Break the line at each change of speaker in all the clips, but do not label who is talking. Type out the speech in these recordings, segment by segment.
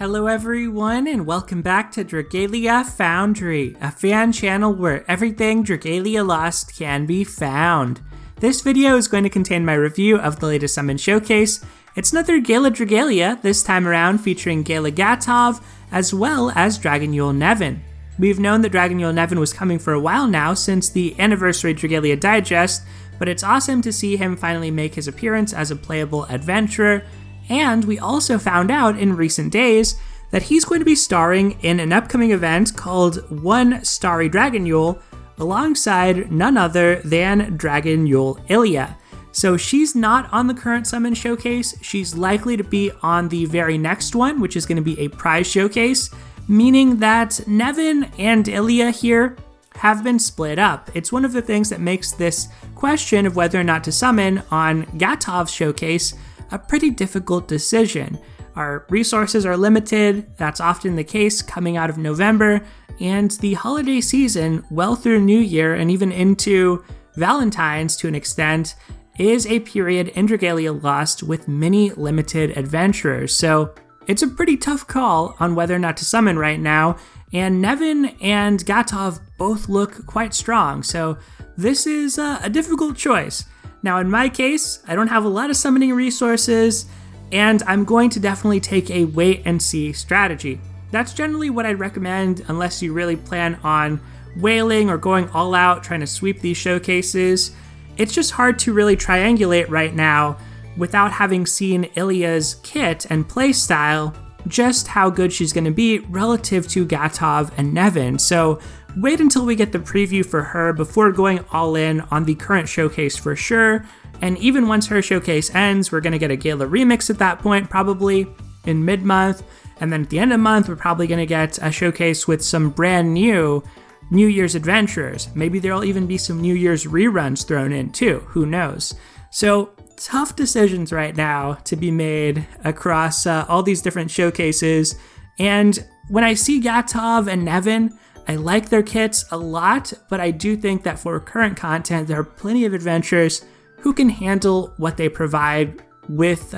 Hello everyone, and welcome back to Dragalia Foundry, a fan channel where everything Dragalia Lost can be found. This video is going to contain my review of the latest summon showcase. It's another Gala Dragalia, this time around featuring Gala Gatov, as well as Dragonyule Nevin. We've known that Dragonyule Nevin was coming for a while now since the Anniversary Dragalia Digest, but it's awesome to see him finally make his appearance as a playable adventurer. And we also found out in recent days that he's going to be starring in an upcoming event called One Starry Dragonyule alongside none other than Dragonyule Ilia. So she's not on the current summon showcase. She's likely to be on the very next one, which is going to be a prize showcase, meaning that Nevin and Ilia here have been split up. It's one of the things that makes this question of whether or not to summon on Gatov's showcase a pretty difficult decision. Our resources are limited, that's often the case coming out of November, and the holiday season, well through New Year and even into Valentine's to an extent, is a period in Dragalia Lost with many limited adventurers. So it's a pretty tough call on whether or not to summon right now, and Nevin and Gatov both look quite strong, so this is a difficult choice. Now in my case, I don't have a lot of summoning resources, and I'm going to definitely take a wait and see strategy. That's generally what I'd recommend unless you really plan on wailing or going all out trying to sweep these showcases. It's just hard to really triangulate right now without having seen Ilia's kit and playstyle, just how good she's going to be relative to Gatov and Nevin. So wait until we get the preview for her before going all in on the current showcase for sure. And even once her showcase ends, we're going to get a Gala remix at that point, probably in mid-month. And then at the end of the month, we're probably going to get a showcase with some brand new New Year's adventurers. Maybe there'll even be some New Year's reruns thrown in too, who knows. So tough decisions right now to be made across all these different showcases. And when I see Gatov and Nevin, I like their kits a lot, but I do think that for current content, there are plenty of adventurers who can handle what they provide with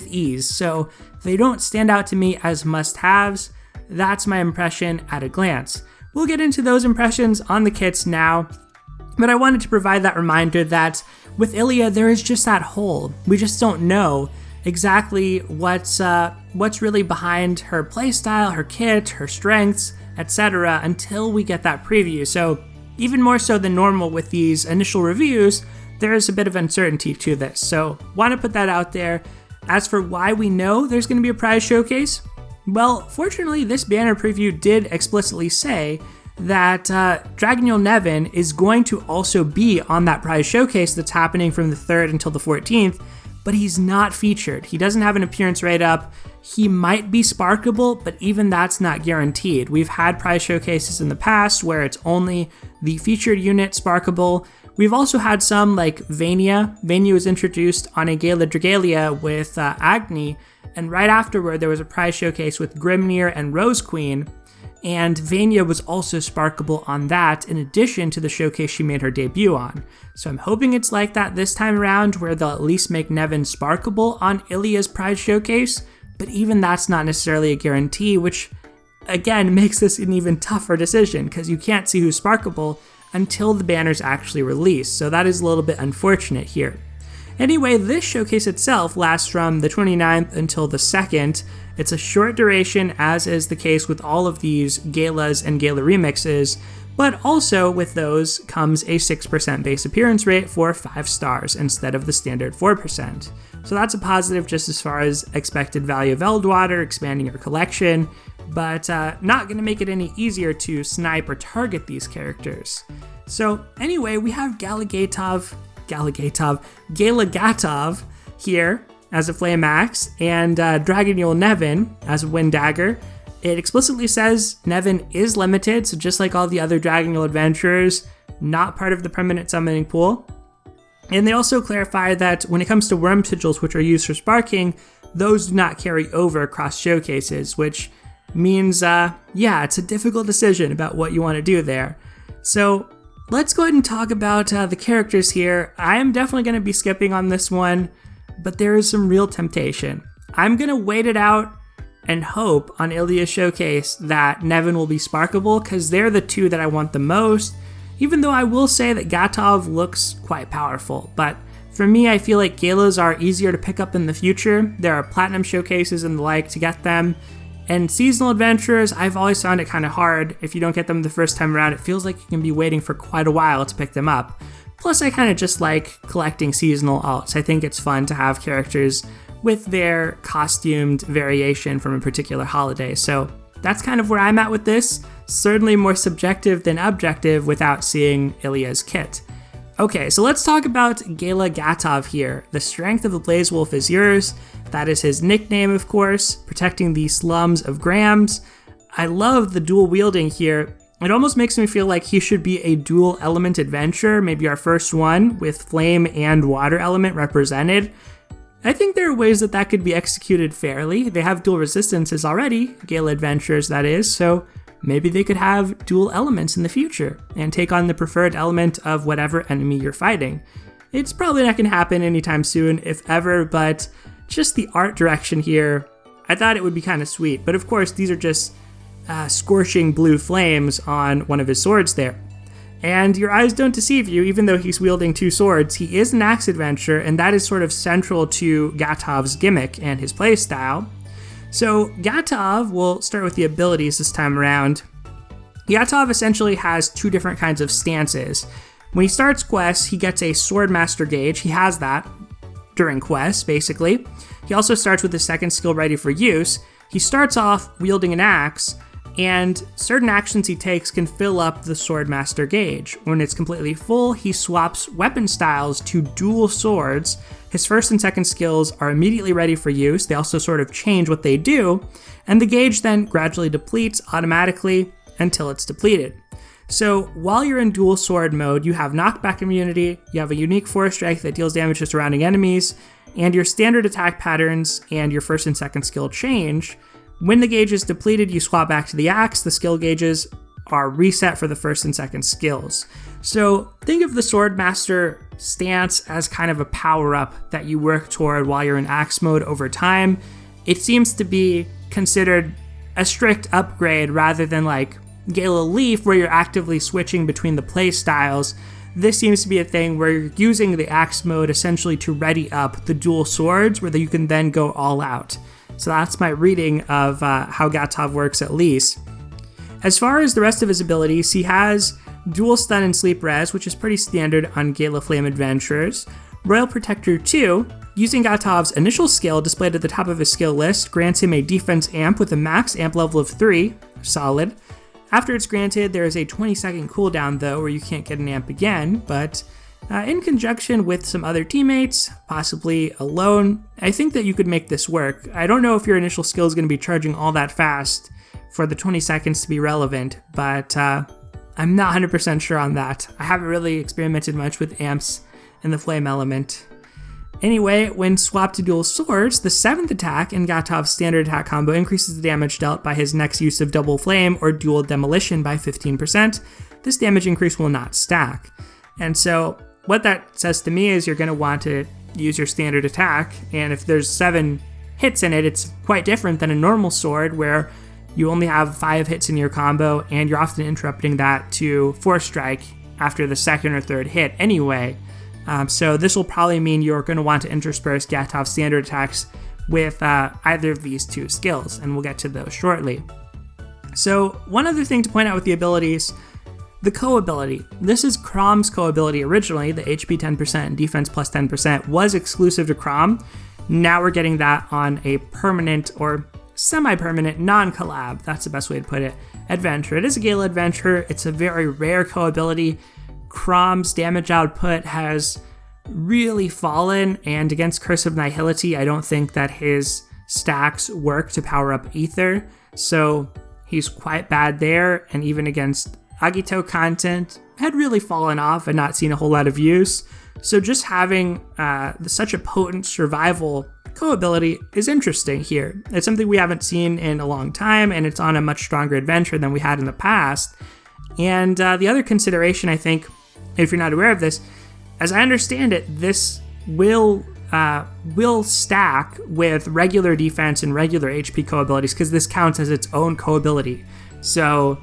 ease. So they don't stand out to me as must-haves. That's my impression at a glance. We'll get into those impressions on the kits now, but I wanted to provide that reminder that with Ilia, there is just that hole. We just don't know exactly what's really behind her playstyle, her kit, her strengths, etc. until we get that preview. So even more so than normal with these initial reviews, there is a bit of uncertainty to this. So want to put that out there. As for why we know there's going to be a prize showcase, well, fortunately this banner preview did explicitly say that Dragonyule Nevin is going to also be on that prize showcase that's happening from the 3rd until the 14th, but he's not featured. He doesn't have an appearance right up. He might be sparkable, but even that's not guaranteed. We've had prize showcases in the past where it's only the featured unit sparkable. We've also had some like Vania. Vania was introduced on a Gala Dragalia with Agni, and right afterward there was a prize showcase with Grimnir and Rose Queen, and Vania was also sparkable on that in addition to the showcase she made her debut on. So I'm hoping it's like that this time around where they'll at least make Nevin sparkable on Ilia's prize showcase, but even that's not necessarily a guarantee, which again makes this an even tougher decision because you can't see who's sparkable until the banner's actually released. So that is a little bit unfortunate here. Anyway, this showcase itself lasts from the 29th until the 2nd. It's a short duration, as is the case with all of these galas and gala remixes, but also with those comes a 6% base appearance rate for 5 stars instead of the standard 4%. So that's a positive just as far as expected value of Eldwater, expanding your collection, but not going to make it any easier to snipe or target these characters. So anyway, we have Gala Gatov here as a Flame Axe, and Dragonyule Nevin as a Wind Dagger. It explicitly says Nevin is limited, so just like all the other Dragonyule adventurers, not part of the permanent summoning pool. And they also clarify that when it comes to worm sigils, which are used for sparking, those do not carry over across showcases, which means, it's a difficult decision about what you want to do there. So let's go ahead and talk about the characters here. I am definitely going to be skipping on this one, but there is some real temptation. I'm going to wait it out and hope on Ilia's showcase that Nevin will be sparkable, because they're the two that I want the most, even though I will say that Gatov looks quite powerful. But for me, I feel like Galas are easier to pick up in the future. There are platinum showcases and the like to get them. And seasonal adventures, I've always found it kind of hard. If you don't get them the first time around, it feels like you can be waiting for quite a while to pick them up. Plus, I kind of just like collecting seasonal alts. I think it's fun to have characters with their costumed variation from a particular holiday. So that's kind of where I'm at with this. Certainly more subjective than objective without seeing Ilia's kit. Okay, so let's talk about Gala Gatov here. The strength of the Blaze Wolf is yours. That is his nickname, of course, protecting the slums of Grams. I love the dual wielding here. It almost makes me feel like he should be a dual element adventure, maybe our first one with flame and water element represented. I think there are ways that that could be executed fairly. They have dual resistances already, Gala adventures that is, so maybe they could have dual elements in the future and take on the preferred element of whatever enemy you're fighting. It's probably not going to happen anytime soon, if ever, but just the art direction here, I thought it would be kind of sweet. But of course, these are just scorching blue flames on one of his swords there. And your eyes don't deceive you, even though he's wielding two swords. He is an axe adventurer, and that is sort of central to Gatov's gimmick and his playstyle. So Gatov, we'll start with the abilities this time around. Gatov essentially has two different kinds of stances. When he starts quests, he gets a Swordmaster gauge. He has that during quests, basically. He also starts with his second skill ready for use. He starts off wielding an axe, and certain actions he takes can fill up the Swordmaster gauge. When it's completely full, he swaps weapon styles to dual swords. His first and second skills are immediately ready for use. They also sort of change what they do, and the gauge then gradually depletes automatically until it's depleted. So while you're in dual sword mode, you have knockback immunity, you have a unique force strike that deals damage to surrounding enemies, and your standard attack patterns and your first and second skill change. When the gauge is depleted, you swap back to the axe. The skill gauges are reset for the first and second skills. So think of the Swordmaster stance as kind of a power-up that you work toward while you're in axe mode over time. It seems to be considered a strict upgrade rather than like Gala Leaf, where you're actively switching between the play styles. This seems to be a thing where you're using the axe mode essentially to ready up the dual swords, where you can then go all out. So that's my reading of how Gatov works, at least. As far as the rest of his abilities, he has dual stun and sleep res, which is pretty standard on Gala Flame adventurers. Royal Protector 2, using Gatov's initial skill displayed at the top of his skill list, grants him a defense amp with a max amp level of 3, solid. After it's granted, there is a 20-second cooldown though, where you can't get an amp again, but in conjunction with some other teammates, possibly alone, I think that you could make this work. I don't know if your initial skill is going to be charging all that fast for the 20 seconds to be relevant, but I'm not 100% sure on that. I haven't really experimented much with amps and the flame element. Anyway, when swapped to dual swords, the 7th attack in Gatov's standard attack combo increases the damage dealt by his next use of double flame or dual demolition by 15%. This damage increase will not stack. And so what that says to me is you're going to want to use your standard attack, and if there's 7 hits in it, it's quite different than a normal sword where you only have 5 hits in your combo, and you're often interrupting that to force strike after the second or third hit anyway. So this will probably mean you're going to want to intersperse Gatov's standard attacks with either of these two skills, and we'll get to those shortly. So one other thing to point out with the abilities, the co-ability. This is Crom's co-ability originally. The HP 10% and defense plus 10% was exclusive to Crom. Now we're getting that on a permanent or semi-permanent non-collab, that's the best way to put it, adventure. It is a Gala adventure. It's a very rare co-ability. Crom's damage output has really fallen, and against Curse of Nihility, I don't think that his stacks work to power up Ether, so he's quite bad there, and even against Agito content had really fallen off and not seen a whole lot of use. So just having such a potent survival co-ability is interesting here. It's something we haven't seen in a long time, and it's on a much stronger adventure than we had in the past. And the other consideration, I think, if you're not aware of this, as I understand it, this will will stack with regular defense and regular HP co-abilities because this counts as its own co-ability. So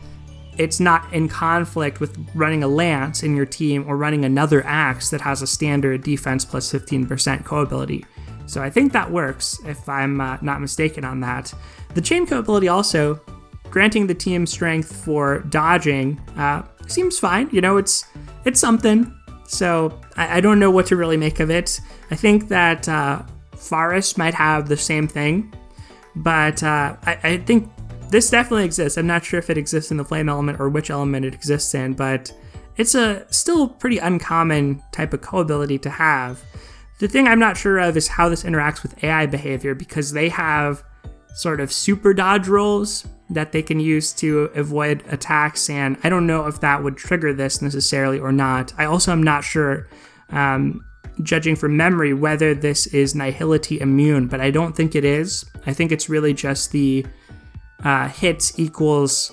it's not in conflict with running a lance in your team or running another axe that has a standard defense plus 15% co-ability. So I think that works if I'm not mistaken on that. The chain co-ability also, granting the team strength for dodging, seems fine. You know, it's something. So I don't know what to really make of it. I think that Forest might have the same thing, but I think this definitely exists. I'm not sure if it exists in the flame element or which element it exists in, but it's a still pretty uncommon type of co-ability to have. The thing I'm not sure of is how this interacts with AI behavior, because they have sort of super dodge rolls that they can use to avoid attacks, and I don't know if that would trigger this necessarily or not. I also am not sure, judging from memory, whether this is Nihility immune, but I don't think it is. I think it's really just the hits equals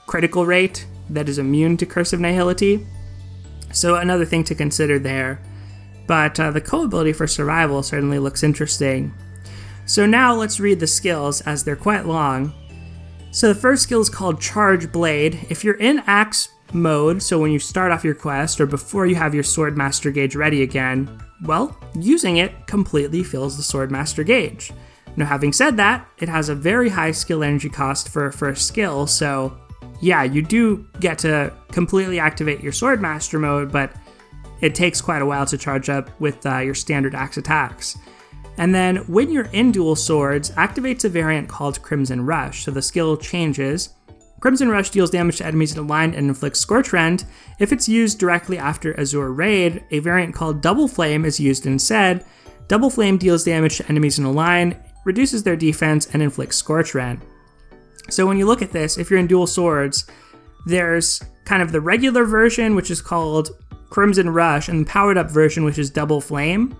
critical rate that is immune to Curse of Nihility. So another thing to consider there. But the co-ability for survival certainly looks interesting. So now let's read the skills, as they're quite long. So the first skill is called Charge Blade. If you're in axe mode, so when you start off your quest or before you have your Swordmaster gauge ready again, well, using it completely fills the Swordmaster gauge. Now, having said that, it has a very high skill energy cost for a first skill, so yeah, you do get to completely activate your Swordmaster mode, but it takes quite a while to charge up with your standard axe attacks. And then when you're in dual swords, activates a variant called Crimson Rush, so the skill changes. Crimson Rush deals damage to enemies in a line and inflicts Scorch Rend. If it's used directly after Azure Raid, a variant called Double Flame is used instead. Double Flame deals damage to enemies in a line, reduces their defense, and inflicts Scorch Rend. So when you look at this, if you're in dual swords, there's kind of the regular version, which is called Crimson Rush, and the powered up version, which is Double Flame.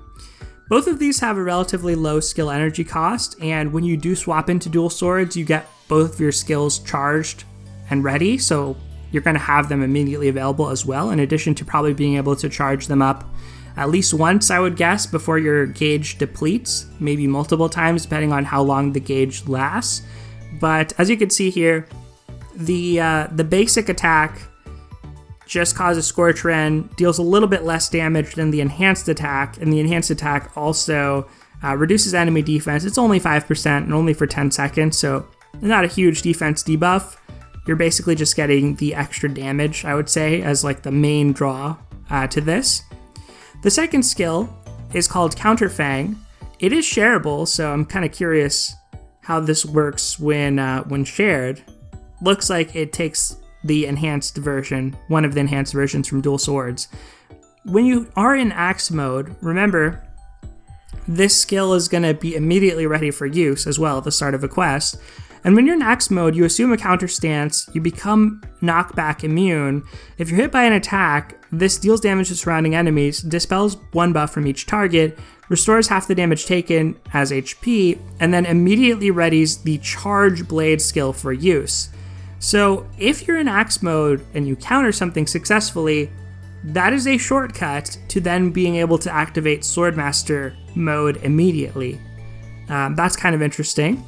Both of these have a relatively low skill energy cost, and when you do swap into dual swords, you get both of your skills charged and ready, so you're going to have them immediately available as well, in addition to probably being able to charge them up at least once, I would guess, before your gauge depletes, maybe multiple times, depending on how long the gauge lasts. But as you can see here, the basic attack just causes Scorch Rend, deals a little bit less damage than the enhanced attack, and the enhanced attack also reduces enemy defense. It's only 5% and only for 10 seconds, so not a huge defense debuff. You're basically just getting the extra damage, I would say, as like the main draw to this. The second skill is called Counterfang. It is shareable, so I'm kind of curious how this works when shared. Looks like it takes the enhanced version, one of the enhanced versions from dual swords. When you are in axe mode, remember, this skill is going to be immediately ready for use as well at the start of a quest. And when you're in axe mode, you assume a counter stance, you become knockback immune. If you're hit by an attack, this deals damage to surrounding enemies, dispels one buff from each target, restores half the damage taken as HP, and then immediately readies the Charge Blade skill for use. So if you're in axe mode and you counter something successfully, that is a shortcut to then being able to activate Swordmaster mode immediately. That's kind of interesting.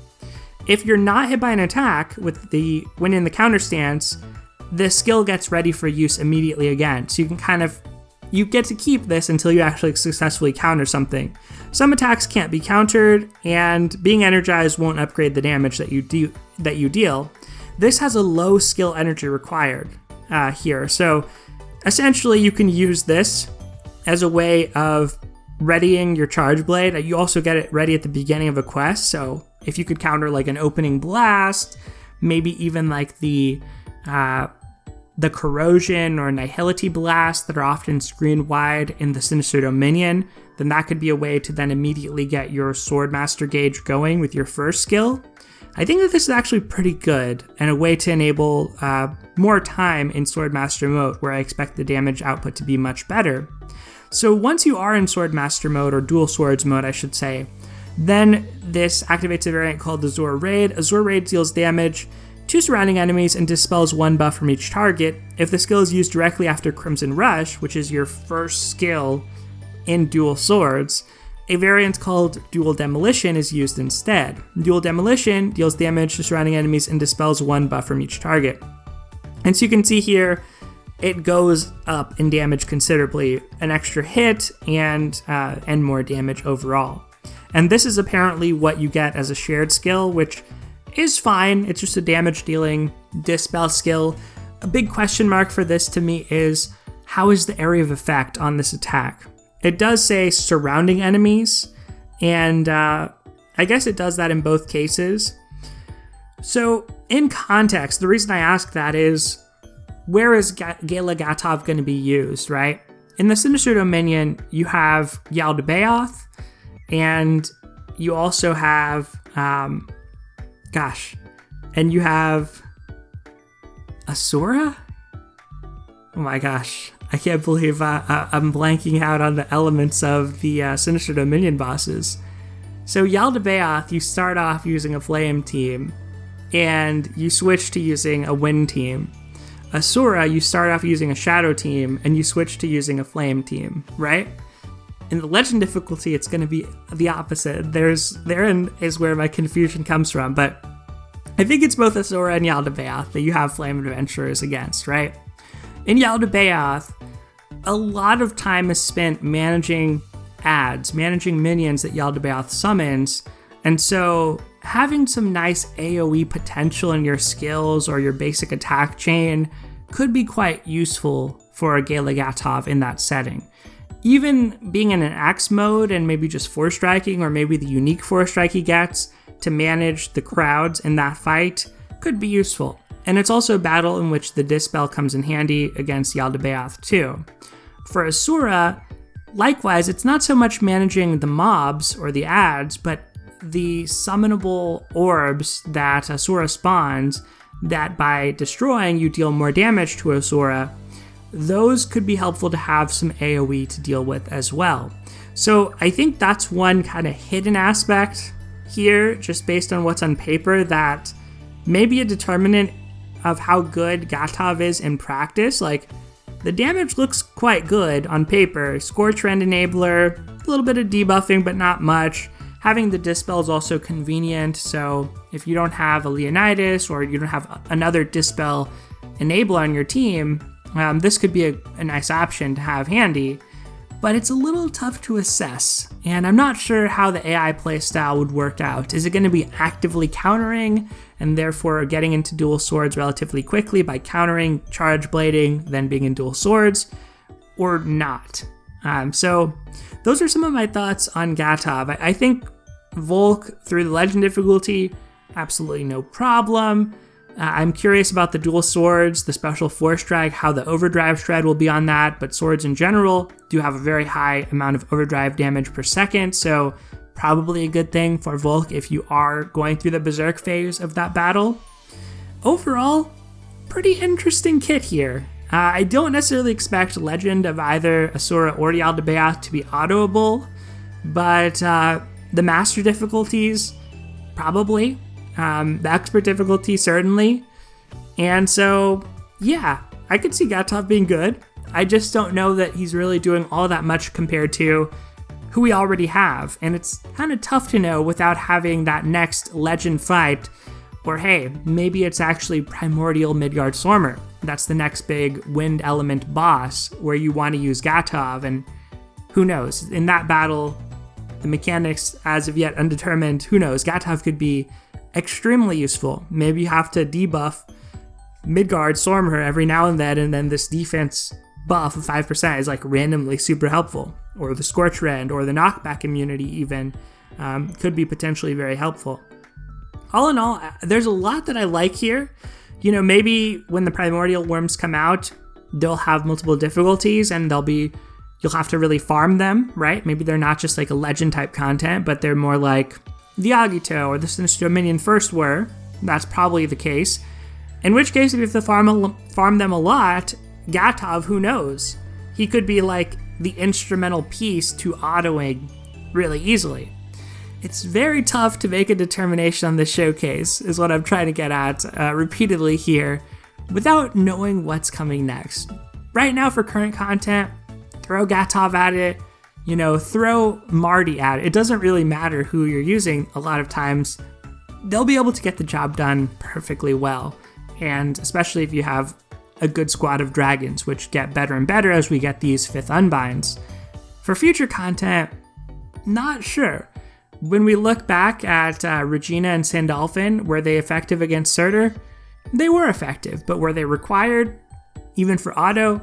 If you're not hit by an attack when in the counter stance, this skill gets ready for use immediately again. So you get to keep this until you actually successfully counter something. Some attacks can't be countered, and being energized won't upgrade the damage that you deal. This has a low skill energy required here. So essentially you can use this as a way of readying your Charge Blade. You also get it ready at the beginning of a quest. So if you could counter like an opening blast, maybe even like the corrosion or nihility blast that are often screen wide in the Sinister Dominion, then that could be a way to then immediately get your Swordmaster gauge going with your first skill. I think that this is actually pretty good and a way to enable more time in Swordmaster mode, where I expect the damage output to be much better. So once you are in Swordmaster mode, or dual swords mode I should say, then this activates a variant called Azure Raid. Azure Raid deals damage to surrounding enemies and dispels one buff from each target. If the skill is used directly after Crimson Rush, which is your first skill in dual swords, a variant called Dual Demolition is used instead. Dual Demolition deals damage to surrounding enemies and dispels 1 buff from each target. And so you can see here, it goes up in damage considerably, an extra hit and more damage overall. And this is apparently what you get as a shared skill, which is fine. It's just a damage dealing dispel skill. A big question mark for this to me is, how is the area of effect on this attack? It does say surrounding enemies, and I guess it does that in both cases. So in context, the reason I ask that is, where is Gala Gatov going to be used, right? In the Sinister Dominion, you have Yaldabaoth, and you also have, and you have Asura? Oh my gosh, I can't believe I'm blanking out on the elements of the Sinister Dominion bosses. So Yaldabaoth, you start off using a flame team, and you switch to using a wind team. Asura, you start off using a shadow team, and you switch to using a flame team, right? In the legend difficulty, it's going to be the opposite. Therein is where my confusion comes from, but I think it's both Asura and Yaldabaoth that you have flame adventurers against, right? In Yaldabaoth, a lot of time is spent managing adds, managing minions that Yaldabaoth summons, and so having some nice AoE potential in your skills or your basic attack chain could be quite useful for a Gala Gatov in that setting. Even being in an axe mode and maybe just 4-striking, or maybe the unique 4-strike he gets to manage the crowds in that fight could be useful. And it's also a battle in which the Dispel comes in handy against Yaldabaoth too. For Asura, likewise, it's not so much managing the mobs or the adds, but the summonable orbs that Asura spawns, that by destroying you deal more damage to Asura. Those could be helpful to have some AoE to deal with as well. So I think that's one kind of hidden aspect here, just based on what's on paper, that may be a determinant of how good Gatov is in practice. Like, the damage looks quite good on paper. Score trend enabler, a little bit of debuffing, but not much. Having the Dispel is also convenient, so if you don't have a Leonidas or you don't have another Dispel enabler on your team, this could be a nice option to have handy, but it's a little tough to assess, and I'm not sure how the AI playstyle would work out. Is it going to be actively countering, and therefore getting into dual swords relatively quickly by countering, charge blading, then being in dual swords, or not? So those are some of my thoughts on Gatov. I think Volk through the legend difficulty, absolutely no problem. I'm curious about the dual swords, the special 4-strike, how the overdrive shred will be on that, but swords in general do have a very high amount of overdrive damage per second, so probably a good thing for Volk if you are going through the berserk phase of that battle. Overall, pretty interesting kit here. I don't necessarily expect Legend of either Asura or Yaldabaoth to be autoable, but the Master difficulties, probably. The Expert difficulty, certainly. And so, yeah, I could see Gatov being good. I just don't know that he's really doing all that much compared to who we already have. And it's kind of tough to know without having that next Legend fight. Or hey, maybe it's actually Primordial Midgard-Stormer. That's the next big wind element boss where you want to use Gatov, and who knows? In that battle, the mechanics as of yet undetermined, who knows? Gatov could be extremely useful. Maybe you have to debuff Midgard-Stormer every now and then this defense buff of 5% is like randomly super helpful. Or the Scorch Rend, or the knockback immunity even, could be potentially very helpful. All in all, there's a lot that I like here. You know, maybe when the primordial worms come out, they'll have multiple difficulties and you'll have to really farm them, right? Maybe they're not just like a legend type content, but they're more like the Agito or the Sinister Dominion first were. That's probably the case. In which case, if you have to farm them a lot, Gatov, who knows? He could be like the instrumental piece to autoing really easily. It's very tough to make a determination on this showcase, is what I'm trying to get at repeatedly here, without knowing what's coming next. Right now, for current content, throw Gatov at it. throw Marty at it. It doesn't really matter who you're using. A lot of times, they'll be able to get the job done perfectly well. And especially if you have a good squad of dragons, which get better and better as we get these 5th Unbinds. For future content, not sure. When we look back at Regina and Sandalphon, were they effective against Surtur? They were effective, but were they required? Even for auto,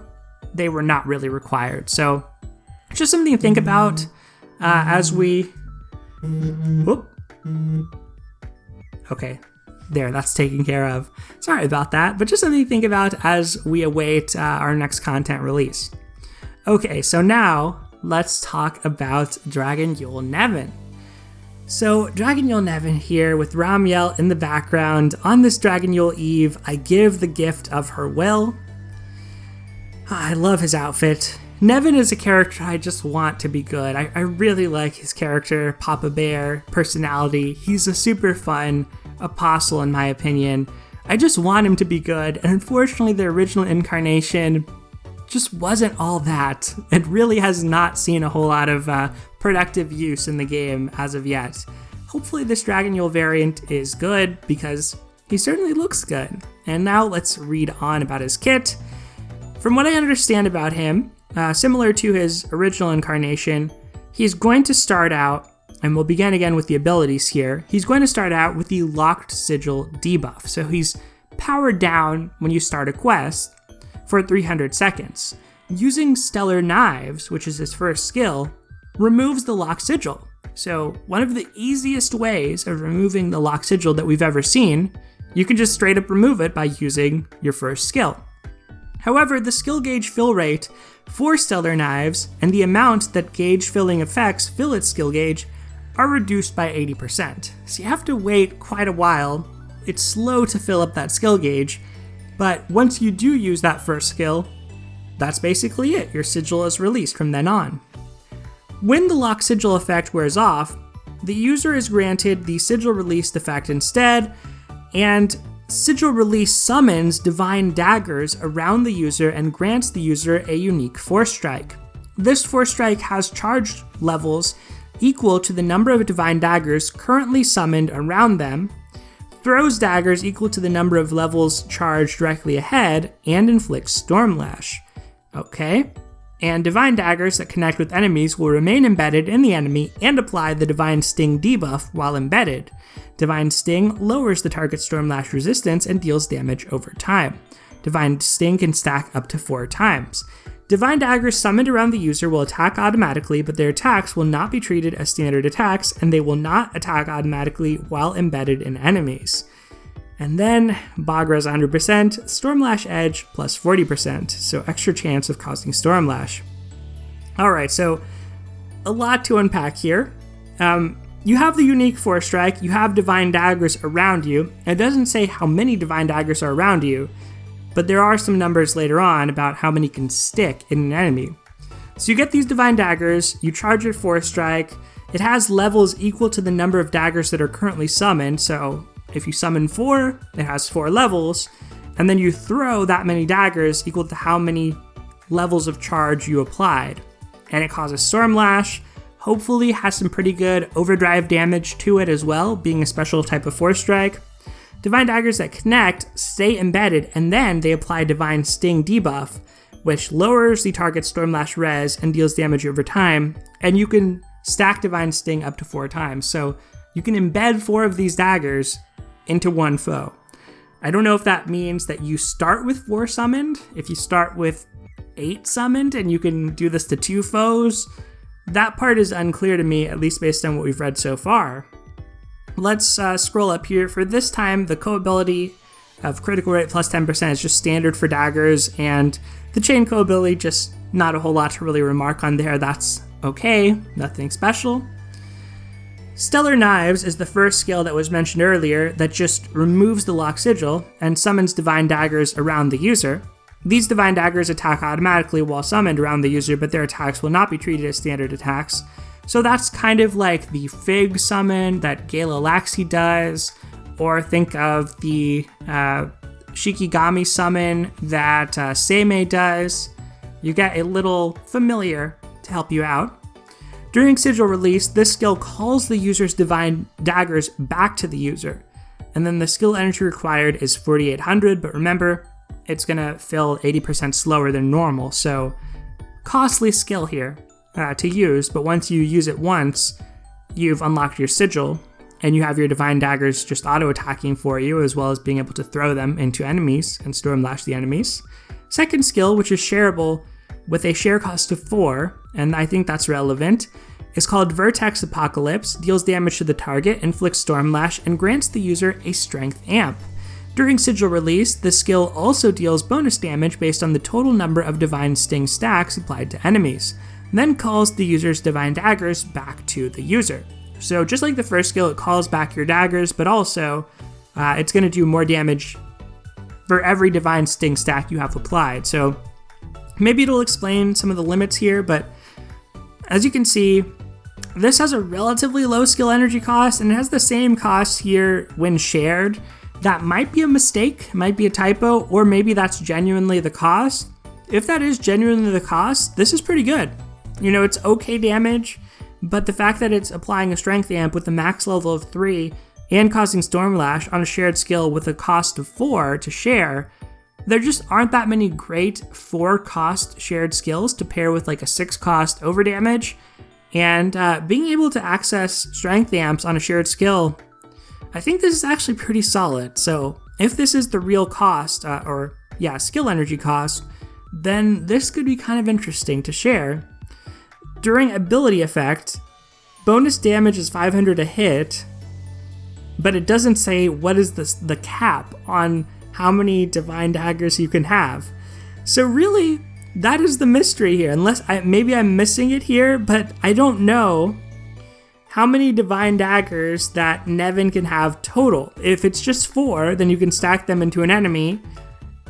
they were not really required. So just something to think about as we... Whoop. Okay, there, that's taken care of. Sorry about that, but just something to think about as we await our next content release. Okay, so now let's talk about Dragonyule Nevin. So Dragonyule Nevin here with Ramiel in the background. On this Dragonyule Eve, I give the gift of her will. I love his outfit. Nevin is a character I just want to be good. I really like his character, Papa Bear, personality. He's a super fun apostle in my opinion. I just want him to be good, and unfortunately the original incarnation just wasn't all that. It really has not seen a whole lot of productive use in the game as of yet. Hopefully this Dragonyule variant is good because he certainly looks good. And now let's read on about his kit. From what I understand about him, similar to his original incarnation, he's going to start out, and we'll begin again with the abilities here, he's going to start out with the Locked Sigil debuff. So he's powered down when you start a quest for 300 seconds. Using Stellar Knives, which is his first skill, removes the Locked Sigil. So one of the easiest ways of removing the Locked Sigil that we've ever seen, you can just straight up remove it by using your first skill. However, the skill gauge fill rate for Stellar Knives and the amount that gauge filling effects fill its skill gauge are reduced by 80%. So you have to wait quite a while. It's slow to fill up that skill gauge, but once you do use that first skill, that's basically it. Your sigil is released from then on. When the Lock Sigil effect wears off, the user is granted the Sigil Released effect instead, and Sigil Release summons divine daggers around the user and grants the user a unique Force Strike. This Force Strike has charge levels equal to the number of divine daggers currently summoned around them, throws daggers equal to the number of levels charged directly ahead, and inflicts Stormlash. Okay, and divine daggers that connect with enemies will remain embedded in the enemy and apply the Divine Sting debuff while embedded. Divine Sting lowers the target's Stormlash resistance and deals damage over time. Divine Sting can stack up to 4 times. Divine daggers summoned around the user will attack automatically, but their attacks will not be treated as standard attacks, and they will not attack automatically while embedded in enemies. And then, Bagra's 100%, Stormlash Edge plus 40%, so extra chance of causing Stormlash. Alright, so a lot to unpack here. You have the unique Force Strike, you have Divine Daggers around you. It doesn't say how many Divine Daggers are around you, but there are some numbers later on about how many can stick in an enemy. So you get these Divine Daggers, you charge your Force Strike, it has levels equal to the number of daggers that are currently summoned, so if you summon 4, it has 4 levels, and then you throw that many daggers equal to how many levels of charge you applied. And it causes Stormlash, hopefully has some pretty good overdrive damage to it as well, being a special type of Force Strike. Divine Daggers that connect stay embedded, and then they apply Divine Sting debuff, which lowers the target's Stormlash res and deals damage over time, and you can stack Divine Sting up to 4 times, so you can embed 4 of these daggers into one foe. I don't know if that means that you start with 4 summoned, if you start with 8 summoned and you can do this to 2 foes. That part is unclear to me, at least based on what we've read so far. Let's scroll up here. For this time, the co-ability of critical rate plus 10% is just standard for daggers, and the chain co-ability, just not a whole lot to really remark on there. That's okay, nothing special. Stellar Knives is the first skill that was mentioned earlier that just removes the Lock Sigil and summons Divine Daggers around the user. These Divine Daggers attack automatically while summoned around the user, but their attacks will not be treated as standard attacks. So that's kind of like the Fig summon that Gala Laxi does, or think of the Shikigami summon that Seimei does. You get a little familiar to help you out. During sigil release, this skill calls the user's divine daggers back to the user. And then the skill energy required is 4,800, but remember, it's gonna fill 80% slower than normal, so costly skill here to use, but once you use it once, you've unlocked your sigil, and you have your divine daggers just auto-attacking for you, as well as being able to throw them into enemies and stormlash the enemies. Second skill, which is shareable with a share cost of 4, and I think that's relevant, is called Vertex Apocalypse, deals damage to the target, inflicts stormlash, and grants the user a strength amp. During sigil release, the skill also deals bonus damage based on the total number of divine sting stacks applied to enemies, and then calls the user's divine daggers back to the user. So just like the first skill, it calls back your daggers, but also it's going to do more damage for every divine sting stack you have applied. So maybe it'll explain some of the limits here, but as you can see, this has a relatively low skill energy cost, and it has the same cost here when shared. That might be a mistake, might be a typo, or maybe that's genuinely the cost. If that is genuinely the cost, this is pretty good. You know, it's okay damage, but the fact that it's applying a strength amp with a max level of 3 and causing Stormlash on a shared skill with a cost of 4 to share, there just aren't that many great 4-cost shared skills to pair with like a 6-cost overdamage, and being able to access strength amps on a shared skill, I think this is actually pretty solid. So if this is the real cost, skill energy cost, then this could be kind of interesting to share. During ability effect, bonus damage is 500 a hit, but it doesn't say what is the cap on how many divine daggers you can have. So really, that is the mystery here, unless maybe I'm missing it here, but I don't know how many divine daggers that Nevin can have total. If it's just 4, then you can stack them into an enemy,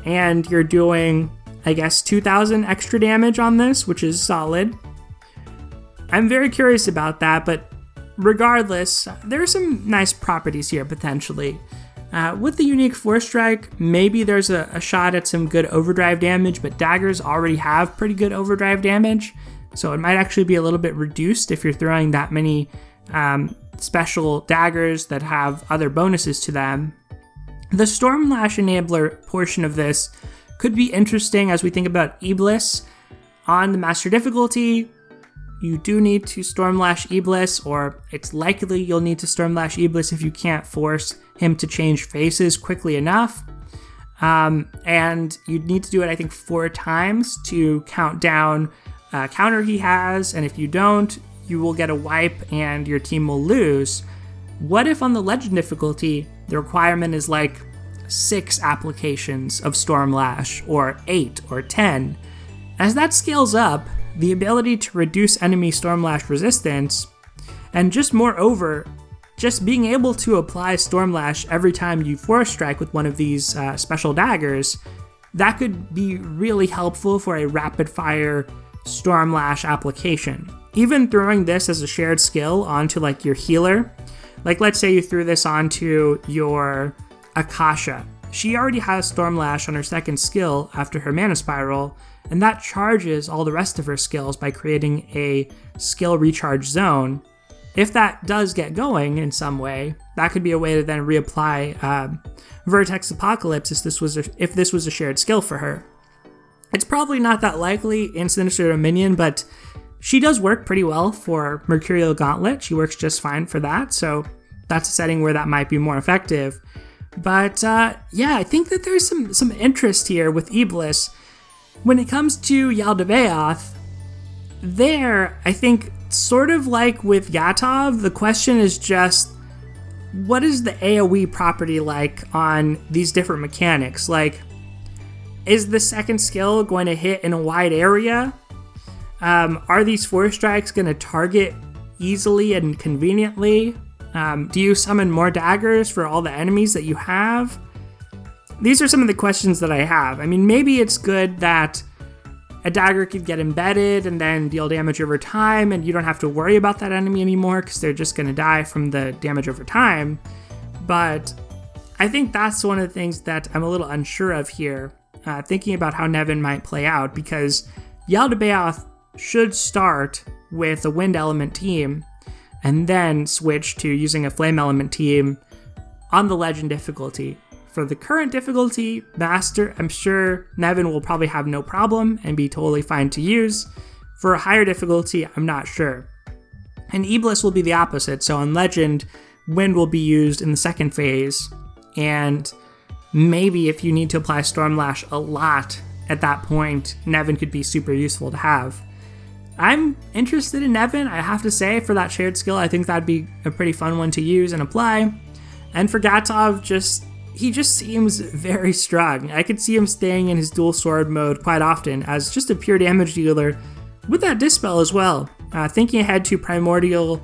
and you're doing, I guess, 2,000 extra damage on this, which is solid. I'm very curious about that, but regardless, there are some nice properties here, potentially. With the unique Force Strike, maybe there's a shot at some good overdrive damage, but daggers already have pretty good overdrive damage, so it might actually be a little bit reduced if you're throwing that many special daggers that have other bonuses to them. The Stormlash enabler portion of this could be interesting as we think about Iblis. On the Master difficulty, you do need to Stormlash Iblis, or it's likely you'll need to Stormlash Iblis if you can't force him to change faces quickly enough. And you'd need to do it, I think, 4 times to count down a counter he has, and if you don't, you will get a wipe and your team will lose. What if on the Legend difficulty, the requirement is like 6 applications of Stormlash, or 8, or 10? As that scales up, the ability to reduce enemy Stormlash resistance, and just moreover, just being able to apply Stormlash every time you Force Strike with one of these special daggers, that could be really helpful for a rapid-fire Stormlash application. Even throwing this as a shared skill onto like your healer, like let's say you threw this onto your Akasha. She already has Stormlash on her second skill after her Mana Spiral, and that charges all the rest of her skills by creating a skill recharge zone. If that does get going in some way, that could be a way to then reapply Vertex Apocalypse if this was a shared skill for her. It's probably not that likely in Sinister Dominion, but she does work pretty well for Mercurial Gauntlet. She works just fine for that, so that's a setting where that might be more effective. But I think that there's some interest here with Iblis. When it comes to Yaldabaoth, there, I think, sort of like with Gatov, the question is just, what is the AoE property like on these different mechanics? Like, is the second skill going to hit in a wide area? Are these Force Strikes going to target easily and conveniently? Do you summon more daggers for all the enemies that you have? These are some of the questions that I have. I mean, maybe it's good that a dagger could get embedded and then deal damage over time, and you don't have to worry about that enemy anymore because they're just going to die from the damage over time. But I think that's one of the things that I'm a little unsure of here, thinking about how Nevin might play out, because Yaldabaoth should start with a wind element team, and then switch to using a flame element team on the legend difficulty. For the current difficulty, Master, I'm sure Nevin will probably have no problem and be totally fine to use. For a higher difficulty, I'm not sure. And Iblis will be the opposite, so on Legend, Wind will be used in the second phase, and maybe if you need to apply Stormlash a lot at that point, Nevin could be super useful to have. I'm interested in Nevin, I have to say, for that shared skill. I think that'd be a pretty fun one to use and apply. And for Gatov, he just seems very strong. I could see him staying in his dual sword mode quite often as just a pure damage dealer with that Dispel as well. Thinking ahead to Primordial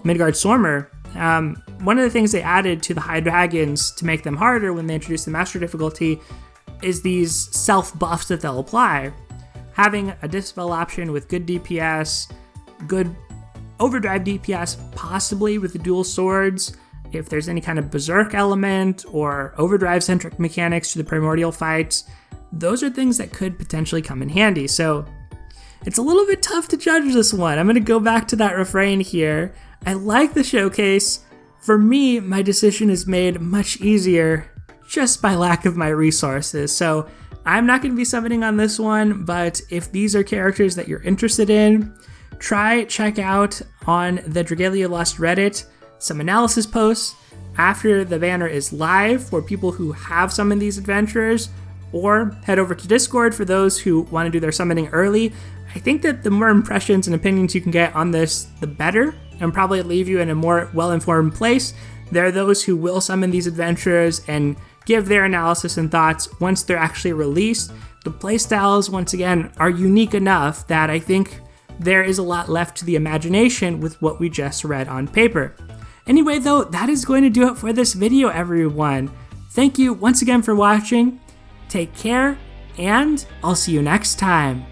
Midgard Stormer, one of the things they added to the high dragons to make them harder when they introduced the Master difficulty is these self-buffs that they'll apply. Having a Dispel option with good DPS, good overdrive DPS, possibly with the dual swords, if there's any kind of berserk element or overdrive-centric mechanics to the primordial fights, those are things that could potentially come in handy. So it's a little bit tough to judge this one. I'm going to go back to that refrain here. I like the showcase. For me, my decision is made much easier just by lack of my resources. So I'm not going to be summoning on this one, but if these are characters that you're interested in, check out on the Dragalia Lost Reddit some analysis posts after the banner is live for people who have summoned these adventurers, or head over to Discord for those who want to do their summoning early. I think that the more impressions and opinions you can get on this, the better, and probably leave you in a more well-informed place. There are those who will summon these adventurers and give their analysis and thoughts once they're actually released. The playstyles, once again, are unique enough that I think there is a lot left to the imagination with what we just read on paper. Anyway, though, that is going to do it for this video, everyone. Thank you once again for watching. Take care, and I'll see you next time.